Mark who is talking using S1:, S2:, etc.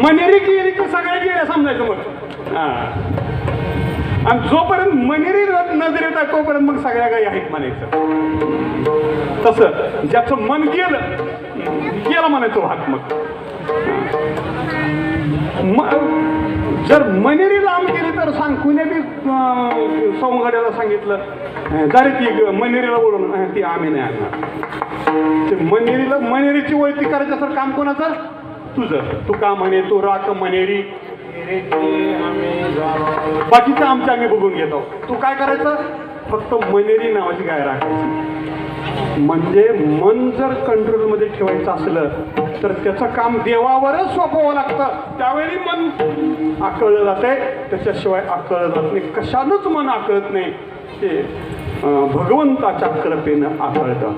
S1: मनेरी गेली की सगळ्या गेल्या समजायचं मग. हा, आणि जोपर्यंत मनेरी नजरेत आहे तोपर्यंत मग सगळ्या गायी आहेत म्हणायचं. तसं ज्याचं मन गेलं म्हणायचं वाहत मग. जर मनेरी लांब गेली तर सांग, कुणी बी सवंगड्याला सांगितलं जरी ती मनेरीला बोलून ती आम्ही नाही आणणार. ते मनेरीची ओळखी करायचं असं काम कोणाचं? तुझं. तू का म्हणे, तू राख मनेरी, बाकीचं आमचं आम्ही बघून घेतो. तू काय करायचं? फक्त मनेरी नावाची गाय राखायची. म्हणजे मन जर कंट्रोलमध्ये ठेवायचं असलं तर त्याचं काम देवावरच सोपवावं लागतं. त्यावेळी मन आकळलं जातंय, त्याच्याशिवाय आकळलं जात नाही. कशानंच मन आकळत नाही, ते भगवंताच्या कृपेनं आकळतं.